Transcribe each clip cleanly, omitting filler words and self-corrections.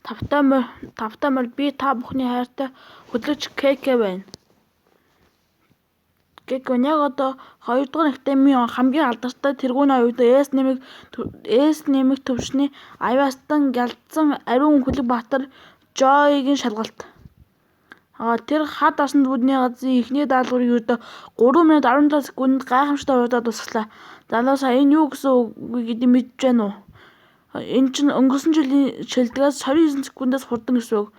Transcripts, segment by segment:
Тавтай морь би та бүхний хайртай хөтлөгч КК байна. КК яг одоо 2 дугаар академийн хамгийн алдартай тэргүүний оюутан С нэмэх төвшний авиастан гялдсан ариун хөлөг баатар Жойгийн шалгалт. Тэр хад асанд бүдний газрын эхний даалгаврыг ердөө 3 минут 17 секундэд гайхамшигтай урагдаад дуусгалаа. Залуусаа энэ юу гэсэн үг гэдгийг мэдж байна уу? Энэ чинь өнгөрсөн жилийн шилдэгээс 29 секундаас хурдан гэсэн үг.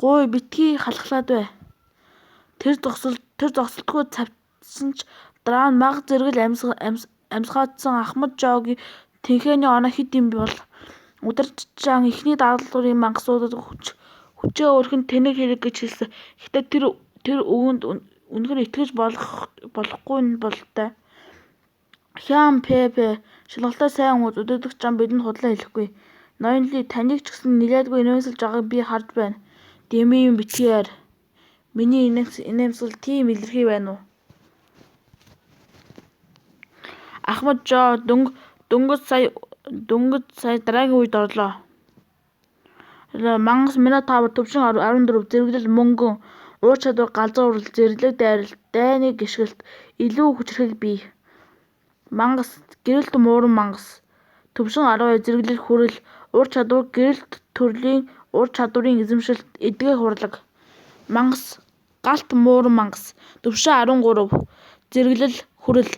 Гуй битгий халахлаад бай. Тэр зогсолтгүй цавцсан ч дараа нь мага зэрэгэл амьсгаадсан Ахмад Жоогийн тэнхээний оноо хэд юм бол удирдчаан эхний даалгаврын мангасуудад хүчээ өөрхөн тэнэг хэрэг гэж хэлсэн. Гэхдээ тэр өвөнд үнэхээр итгэж болохгүй нь бололтой. Хям ПП шалгалтаа сайн удирдагч ам бидэнд худлаа хэлэхгүй. Ноёнли таныг ч гэсэн нэлээдгүй инээмсэлж байгааг би харж байна. Дэмий юм битгээр. Миний инээмсэл тийм илэрхий байна уу? Ахмад Жоо дөнгөж сая дараагийн үед орлоо. Мангас Минотавр төвшин 14 зэрэглэл мөнгөн уур чадвар галзуу урал зэрлэг дайралт дайны гიშгэлт илүү хүчрхэг бий. Мангас гэрэлт мууран мангас төвшин 12 зэрэглэл хүрэл уур чадвар гэрэлт төрлийн уур чадварын эзэмшилт эдгээр хурлаг. Мангас галт мууран мангас төвшин 13 зэрэглэл хүрэл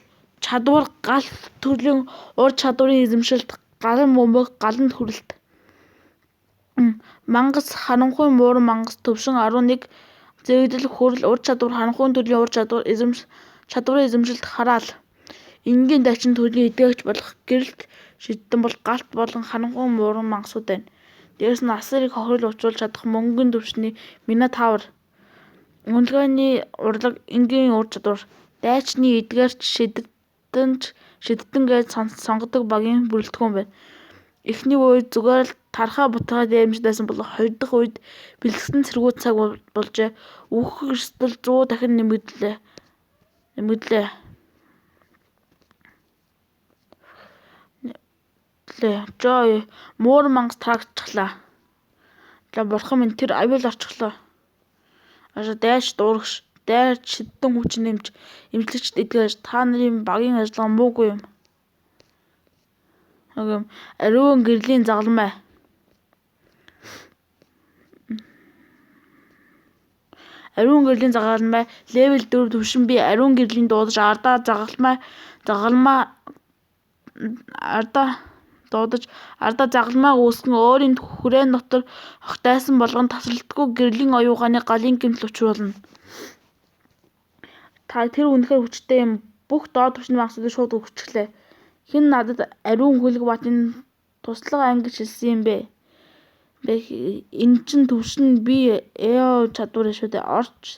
чадвар галт төрлийн уур чадварын эзэмшилт галан бөмбөг галанд хүрэлт. Мангас харанхуй мууран мангас төвшин 11 зэрэглэл хүрэл уур чадвар харанхуй төрлийн уур чадварын эзэмшилт хараал. Энгийн дачин төрлийн эдгээгч болох гэрэлт шидтэн бол галт болон харанхуй мууран мангасууд байна. Дээрс нь асарыг хохирол учруулж чадах мөнгөн төвшний Минотавр. Үнэлгээний урлаг энгийн уур чадвар. Дайчны эдгээрч шидтэн гэж сонгодог багийн бүрэлдэхүүн байна. Эхний үед зүгээр л тархаа бутгаа дэмждээсэн бол 2 дахь үед бэлтгэсэн цэргүүд цаг болжээ. Үхэх эрсдэл 100 дахин нэмэгдлээ. Жоо мууран мангас тарагчглаа. Бурхан минь тэр аюул орчихлоо. Дайч дуурагш дайрч шидтэн хүч нэмж эмчилэгчд эдгээрч та нарын багийн ажиллагаа муугүй юм. Ариун гэрлийн загалмай. Ариун гэрлийн загалмай левел 4 төвшин би ариун гэрлийн дуудаж ардаа загалмайг үүсгэн өөрийн хүрээн дотор огтайсан болгон тасралтгүй гэрлийн оюугааны галын гэмтэл учруулна. Тэр үнэхээр хүчтэй юм. Бүх доод түвшний мангасуудыг шууд өгчихлээ. Хэн надад ариун хөлөг баатарын туслага ангиж хэлсэн юм бэ? Энэ чинь төвшин би ЭО чадвар шүү дээ. Орч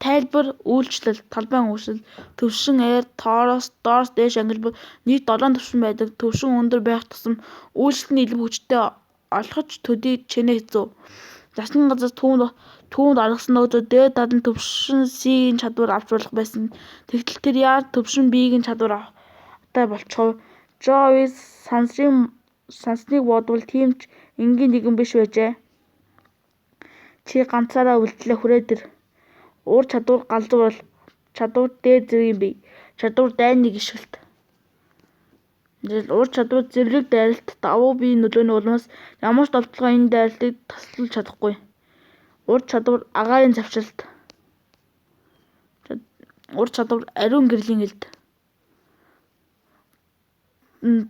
тайлбар үйлчлэл талбайн үйлчлэл төвшин R доороос дээш ангилбал нийт 7 төвшин байдаг. Төвшин өндөр байх тусам үйлчлэл нь илүү хүчтэй олохч төдий чинээ хэцүү. Засгийн газар түүнд аргасан нөөцөөр дээд талын төвшин C-ийн чадвар авч болох байсан. Тэгтэл тэр яар төвшин B-ийн чадвар автай болчихов. Жоо сансныг бодвол тийм ч энгийн нэгэн биш байжээ. Чи ганцаараа үлдлээ хүрээ тэр. Уур чадвар галзуу урал чадвар дээд зэргийн бий. Чадвар дайны гიშгэлт. Уур чадвар зэрлэг дайралт давуу бие нөлөөний улмаас ямар ч довтлогоо энэ дайралтыг таслуулж чадахгүй. Ур чадвар агаарын завшилт. Ур чадвар ариун гэрлийн элд.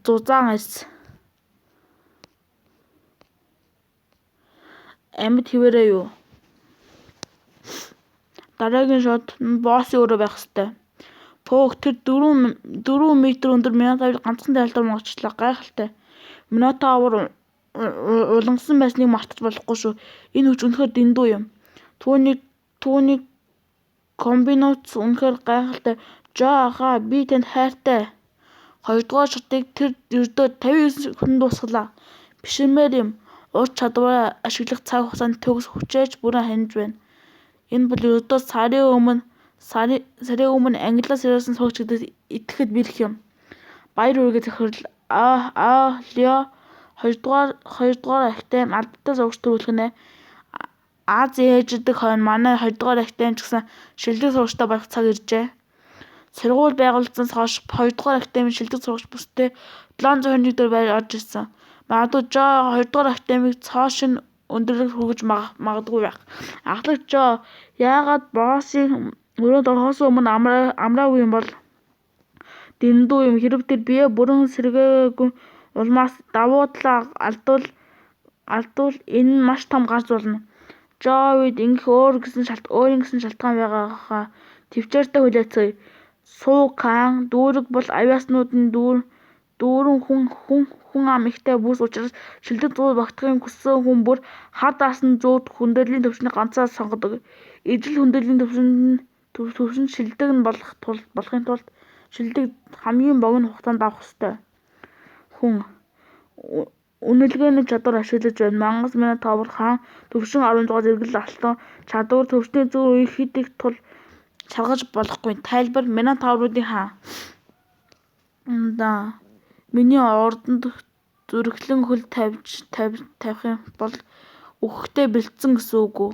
Зузаан эс. Амьд хിവэрээ юу? Дараагийн шот нь боссын өрөө байх ёстой. Пөөх тэр 4 метр өндөр Минотаврыг ганцхан дайралтаар морчлоо. Гайхалтай. Минотавр улансан байсныг мартаж болохгүй шүү. Энэ хүч үнэхээр дэндүү юм. Түүний комбинац үнэхээр гайхалтай. Жоо ахаа би танд хайртай. 2 дугаар шатыг тэр ердөө 59 секунд дуусгалаа. Биширмээр юм. Ур чадвараа ашиглах цаг хугацаанд төгс хүчээж бүрэн хянаж байна. Энэ бол ердөө сарын өмнө англиас ирсэн суугчдад итгэхэд бэрх юм. Баяр үргээ захирал Лео 2-р ахтай албатай сурагч төрүүлэх нь Аз ээждэг хойно манай 2-р ахтай ч гэсэн шилдэг сурагчтай болох цаг иржээ. Сургууль байгуулагдсанаас хойш 2-р ахтай шилдэг сурагч бүстэй 721 байж орж ирсэн. Магадгүй Жо 2-р ахтаймыг цоошин өндөрлөг хүргэж магадгүй байх. Ахлах Жо яагаад боссын өрөөнд орохоос өмнө амраагүй юм бол дэндүү юм хэрэг тэр бие бүрэн сэргээгүй улмаас давуу талаа алдвал энэ нь маш том гарц болно. Жо үед ингэх өөрийн гэсэн шалтгаан байгаагаа төвчээртэй хүлээцгээе. Суу Кан дүүрэг бол авиаснуудын дүүрэн хүн ам ихтэй бүс учраас шилдэг зүүр багтахыг хүссэн хүн бүр хар даасан зүүд хүндрэлийн төвшнийг ганцаар сонгодог. Ижил хүндрэлийн төвшөнд шилдэг нь болохын тулд шилдэг хамгийн богино хугацаанд авах ёстой. Хүн үнэлгээний чадвар ашиглаж байна. Мангас Минотавр хаан төвшин 16 зэрэгэл алтан чадвар төвшний зөв үеийг хэд их тул шалгаж болохгүй. Тайлбар Минотавруудын хаан. Миний ордонд зүрхлэн хөл тавих юм бол үхэхтэй бэлдсэн гэсэн үг үү?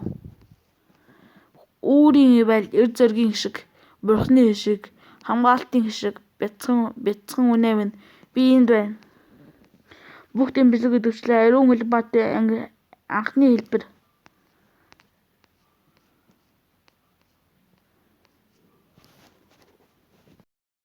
Үүрийн ивэл эр зоригийн хишиг, бурхны хишиг, хамгаалтын хишиг, бяцхан үнэ минь би энд байна. Бүх тэмдэглэг идэвхжлээ. Ариун хөлбаатын анхны хэлбэр.